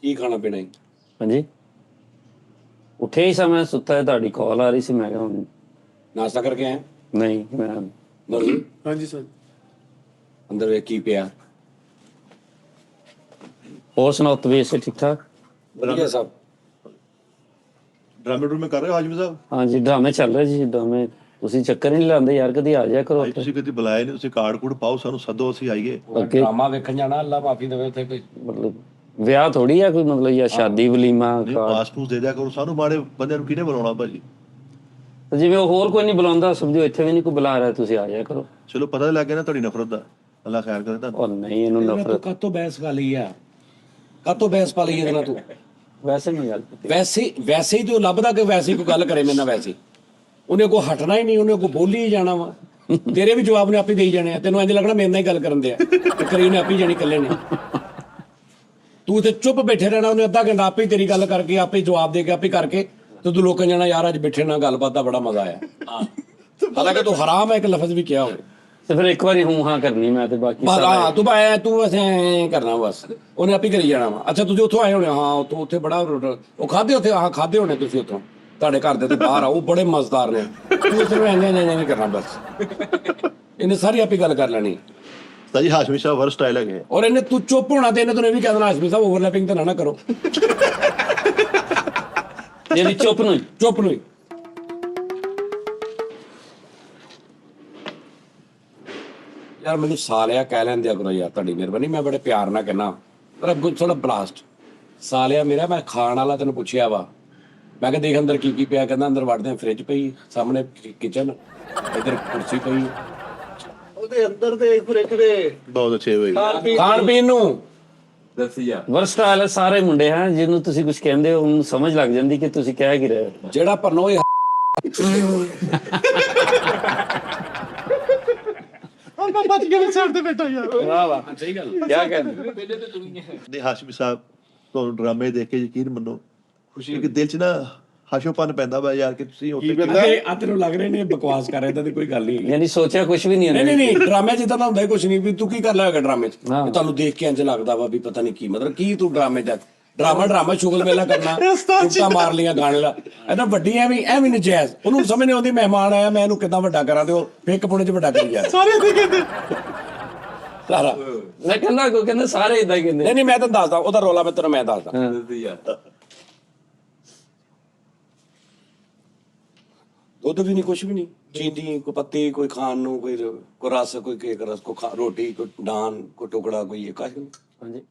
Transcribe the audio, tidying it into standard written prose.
ਕੀ ਖਾਣਾ ਪੀਣਾ ਹੈ? ਹਾਂਜੀ ਉੱਠਿਆ ਹੀ ਸਮੇਂ ਸੁੱਤਾ ਹੈ, ਤੁਹਾਡੀ ਕਾਲ ਆ ਰਹੀ ਸੀ, ਮੈਂ ਕਿਹਾ ਹੁਣ ਨਾਸ਼ਤਾ ਕਰਕੇ ਆਏ? ਨਹੀਂ ਮੈਂ ਨਹੀਂ ਹਾਂਜੀ ਸਰ। ਅੰਦਰ ਵੇਖ ਕੀ ਪਿਆ। ਹੋਰ ਸੁਣਾਓ, ਤਬੀਅਤ ਸੇ ਠੀਕ ਠਾਕ? ਵਧੀਆ ਸਭ। ਡਰਾਮੇ ਡਰੂਮੇ ਕਰ ਰਹੇ ਹੋ ਹਾਜਮੀ ਸਾਹਿਬ? ਹਾਂਜੀ ਡਰਾਮੇ ਚੱਲ ਰਹੇ ਜੀ, ਡਰਾਮੇ ਤੁਸੀਂ ਚੱਕਰ ਹੀ ਨਹੀਂ ਲਾਉਂਦੇ ਯਾਰ, ਕਦੀ ਆ ਜਾਇਆ ਕਰੋ ਭਾਈ ਤੁਸੀਂ ਕਦੀ ਬੁਲਾਇਆ ਨਹੀਂ, ਤੁਸੀਂ ਕਾਰਡ ਕੂਡ ਪਾਓ, ਸਾਨੂੰ ਸੱਦੋ, ਅਸੀਂ ਆਈਏ। ਅੱਗੇ ਡਰਾਮਾ ਵੇਖਣ ਜਾਣਾ, ਅੱਲਾ ਮਾਫੀ ਦੇਵੇ ਉੱਥੇ ਕੋਈ। ਮਤਲਬ ਵਿਆਹ ਥੋੜੀ ਆ ਕੋਈ, ਮਤਲਬ ਜਾਂ ਸ਼ਾਦੀ ਵਲੀਮਾ ਪਾਸ ਪੂਸ ਦੇ ਦਿਆ ਕਰੋ ਸਾਨੂੰ, ਮਾੜੇ ਬੰਦਿਆਂ ਨੂੰ ਕਿਹਨੇ ਬੁਲਾਉਣਾ ਭਾਜੀ? ਜਿਵੇਂ ਉਹ ਹੋਰ ਕੋਈ ਨਹੀਂ ਬੁਲਾਉਂਦਾ, ਸਮਝੋ ਇੱਥੇ ਵੀ ਨਹੀਂ ਕੋਈ ਬੁਲਾ ਰਿਹਾ, ਤੁਸੀਂ ਆ ਜਾਇਆ ਕਰੋ। ਚਲੋ ਪਤਾ ਲੱਗ ਗਿਆ ਨਾ ਤੁਹਾਡੀ ਨਫ਼ਰਤ ਦਾ, ਅੱਲਾ ਖੈਰ ਕਰੇ ਤੁਹਾਨੂੰ। ਔਰ ਨਹੀਂ ਇਹਨੂੰ ਤੂੰ ਨਫ਼ਰਤ ਕਾਤੋਂ ਬਹਿਸ ਪਾ ਲਈ ਆ? ਕਾਤੋਂ ਬਹਿਸ ਪਾ ਲਈ ਇਹਦੇ ਨਾਲ ਤੂੰ? ਵੈਸੇ ਨਹੀਂ ਗੱਲ ਕੀਤੀ। ਵੈਸੇ ਹੀ ਤੂੰ ਲੱਭਦਾ ਕਿ ਵੈਸੇ ਹੀ ਕੋਈ ਗੱਲ ਕਰੇ ਮੇਰੇ ਨਾਲ? ਵੈਸੇ ਉਹਨੇ ਕੋ ਹਟਣਾ ਹੀ ਨਹੀਂ, ਉਹਨੇ ਕੋ ਬੋਲੀ ਹੀ ਜਾਣਾ ਵਾ। ਤੇਰੇ ਵੀ ਜਵਾਬ ਨੇ ਆਪੇ ਦੇਈ ਜਾਣੇ ਆ, ਤੈਨੂੰ ਇੰਜ ਲੱਗਣਾ ਮੇਰੇ ਨਾਲ ਹੀ ਗੱਲ ਕਰਨ ਦੇ ਆ, ਤੇ ਕਰੀ ਉਹਨੇ ਆਪੇ ਜਾਣੀ ਇਕੱਲੇ ਨੇ। ਤੂੰ ਤੇ ਚੁੱਪ ਬੈਠੇ ਰਹਿਣਾ, ਉਹਨੇ ਅੱਧਾ ਘੰਟਾ ਆਪੇ ਤੇਰੀ ਗੱਲ ਕਰਕੇ ਆਪੇ ਜਵਾਬ ਦੇ ਕੇ ਆਪੇ ਕਰਕੇ, ਤੇ ਤੂੰ ਲੋਕਾਂ ਜਾਣਾ ਯਾਰ ਅੱਜ ਬੈਠੇ ਨਾਲ ਗੱਲਬਾਤ ਦਾ ਬੜਾ ਮਜ਼ਾ ਆਇਆ। ਹਾਲਾਂਕਿ ਤੂੰ ਹਰਾਮ ਹੈ ਇੱਕ ਲਫ਼ਜ਼ ਵੀ ਕਿਹਾ ਹੋਵੇ। ਤੇ ਫਿਰ ਇੱਕ ਵਾਰੀ ਹੂੰ ਹਾਂ ਕਰਨੀ, ਮੈਂ ਤੇ ਬਾਕੀ ਬਸ ਹਾਂ ਤੂੰ ਆਇਆ, ਤੂੰ ਬਸ ਐਂ ਕਰਨਾ, ਬਸ ਉਹਨੇ ਆਪੇ ਕਰੀ ਜਾਣਾ ਵਾ। ਅੱਛਾ ਤੁਸੀਂ ਉੱਥੋਂ ਆਏ ਹੋਣੇ? ਹਾਂ ਉੱਥੋਂ, ਉੱਥੇ ਬੜਾ ਉਹ ਖਾਦੇ, ਉੱਥੇ ਆਹ ਖਾਦੇ ਹੋਣੇ ਤੁਸੀਂ ਉੱਥੋਂ, ਤੁਹਾਡੇ ਘਰ ਦੇ ਤੇ ਬਾਹਰ ਆ, ਉਹ ਬੜੇ ਮਜ਼ੇਦਾਰ ਨੇ। ਤੂੰ ਸਿਰਫ ਐਂ ਨਹੀਂ ਕਰਨਾ, ਬਸ ਇਹਨੇ ਸਾਰੀ ਆਪੇ ਗੱਲ ਕਰ ਲੈਣੀ। ਤਾਂ ਜੀ ਹਾਸ਼ਮੀ ਸਾਹਿਬ ਵਰ ਸਟਾਈਲ ਹੈਗੇ। ਔਰ ਇਹਨੇ ਤੂੰ ਚੁੱਪ ਹੋਣਾ, ਤੇ ਇਹਨੇ ਤੈਨੂੰ ਇਹ ਵੀ ਕਹਿ ਦੇਣਾ ਹਾਸ਼ਮੀ ਸਾਹਿਬ ਓਵਰਲੈਪਿੰਗ ਤਾਂ ਨਾ ਕਰੋ। ਜਿਹੜੀ ਚੁੱਪ ਨੂੰ ਚੁੱਪ ਨੂੰ ਹੀ। ਯਾਰ ਮੈਨੂੰ ਸਾਲਿਆ ਕਹਿ ਲੈਂਦਿਆ ਕਰੋ ਯਾਰ, ਤੁਹਾਡੀ ਮਿਹਰਬਾਨੀ, ਮੈਂ ਬੜੇ ਪਿਆਰ ਨਾਲ ਕਹਿਣਾ, ਪਰ ਅੱਗੋਂ ਥੋੜਾ ਬਲਾਸਟ। ਸਾਲਿਆ ਮੇਰਾ, ਮੈਂ ਖਾਣ ਵਾਲਾ ਤੈਨੂੰ ਪੁੱਛਿਆ ਵਾ, ਮੈਂ ਕਿਹਾ ਦੇਖ ਅੰਦਰ ਕੀ ਕੀ ਪਿਆ, ਕਹਿੰਦਾ ਅੰਦਰ ਵੜਦੇ ਆ ਫ੍ਰਿਜ ਪਈ, ਸਾਹਮਣੇ ਕਿਚਨ, ਇੱਧਰ ਕੁਰਸੀ ਪਈ, ਉਹਦੇ ਅੰਦਰ ਦੇ ਫ੍ਰਿਜ ਦੇ ਬਹੁਤ ਅੱਛੇ ਹੋਏ। ਖਾਣ ਪੀਣ ਨੂੰ। ਵਰਸਟਾਈਲ ਹੈ, ਸਾਰੇ ਮੁੰਡੇ ਹੈ, ਜਿਹਨੂੰ ਤੁਸੀਂ ਕੁਝ ਕਹਿੰਦੇ ਹੋ ਉਹਨੂੰ ਸਮਝ ਲੱਗ ਜਾਂਦੀ ਕਿ ਤੁਸੀਂ ਕਹਿ ਕੀ ਰਹੇ ਹੋ। ਜਿਹੜਾ ਪਰਨੋ ਇਹ ਮੈਂ ਬਚ ਗਿਆ ਸਾਈਡ ਤੇ ਬੈਠਾ ਯਾਰ। ਵਾਹ ਵਾਹ, ਸਹੀ ਗੱਲ। ਕੀ ਕਹਿੰਦੇ? ਨਹੀਂ ਹਾਸ਼ਮੀ ਸਾਹਿਬ, ਤੁਹਾਨੂੰ ਡਰਾਮੇ ਦੇਖ ਕੇ ਯਕੀਨ ਮੰਨੋ ਖੁਸ਼ੀ ਕਿ ਦਿਲ 'ਚ ਨਾ ਹਾਸ਼ੋਪਨ ਪੈਂਦਾ ਵਾ ਯਾਰ, ਕਿ ਤੁਸੀਂ ਉੱਥੇ ਆ ਤੈਨੂੰ ਲੱਗ ਰਹੇ ਨੇ ਬਕਵਾਸ ਕਰ ਰਿਹਾ, ਤਾਂ ਕੋਈ ਗੱਲ ਨਹੀਂ। ਯਾਨੀ ਸੋਚਿਆ ਕੁਝ ਵੀ ਨਹੀਂ ਨਹੀਂ ਨਹੀਂ, ਡਰਾਮੇ 'ਚ ਇਦਾਂ ਤਾਂ ਹੁੰਦਾ ਹੀ ਕੁਝ ਨਹੀਂ ਵੀ ਤੂੰ ਕੀ ਕਰ ਲਿਆ ਡਰਾਮੇ 'ਚ। ਹਾਂ। ਤੁਹਾਨੂੰ ਦੇਖ ਕੇ ਇੰਜ ਲੱਗਦਾ ਵਾ ਵੀ ਪਤਾ ਨਹੀਂ ਕੀ, ਮਤਲਬ ਕੀ ਤੂੰ ਡਰਾਮੇ 'ਚ ਡਰਾਮਾ ਸ਼ੁਗਲ ਮੇਲਾ ਕਰਨਾ, ਟੁੱਟਾ ਮਾਰ ਲੀਆਂ ਗਾਣੇ ਲਾ, ਇਹਦਾ ਵੱਡੀ ਐਵੇਂ ਨਜਾਇਜ਼। ਉਹਨੂੰ ਸਮਝ ਨਹੀਂ ਆਉਂਦੀ ਮਹਿਮਾਨ ਆਇਆ, ਮੈਂ ਇਹਨੂੰ ਕਿੱਦਾਂ ਵੱਡਾ ਕਰਾਂ, ਤੇ ਉਹ ਫਿੱਕ ਪੁਣੇ 'ਚ ਵੱਡਾ ਕਰੀ ਜਾ ਸਾਰੇ ਤੇ ਕਹਿੰਦੇ ਸਾਰਾ। ਮੈਂ ਕਹਿੰਦਾ ਸਾਰੇ ਇਦਾਂ ਹੀ ਕਹਿੰਦੇ। ਨਹੀਂ ਮੈਂ ਤੈਨੂੰ ਦੱਸਦਾ ਉਹਦਾ ਰੋਲਾ, ਮੈਂ ਤੈਨੂੰ ਮੈਂ ਦੱਸਦਾ। ਦੁੱਧ ਵੀ ਨਹੀਂ, ਕੁਛ ਵੀ ਨਹੀਂ, ਚੀਨੀ ਕੋਈ ਪੱਤੀ, ਕੋਈ ਖਾਣ ਨੂੰ, ਕੋਈ ਰਸ, ਕੋਈ ਕੇਕ ਰਸ, ਕੋਈ ਰੋਟੀ, ਕੋਈ ਨਾਨ, ਕੋਈ ਟੁਕੜਾ, ਕੋਈ ਇਹ ਕਾਸ਼। ਹਾਂਜੀ